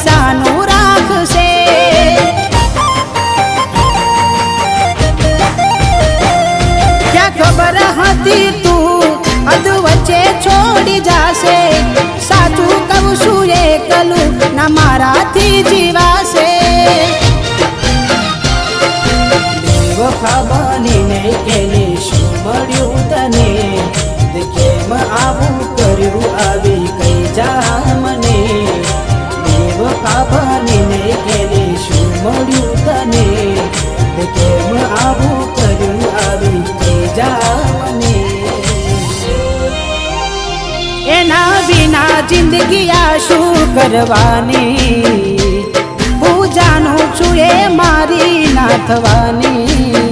પૈસાનું રાખશે. ક્યાં ખબર હતી તું અધ વચ્ચે છોડી જાશે. સાચું કહું છું એકલું ના મારાથી જીવાશે. બેવફા બનીને કેને શું મળ્યું તને? કેમ આવું કર્યું આવી કઈ જા મને? બેવફા બનીને કેને શું મળ્યું તને? કેમ આવું કર્યું આવી કઈ જા મને? એના વિના જિંદગી આ શું કરવાની? હું જાણું છું એ મારી ના થવાની.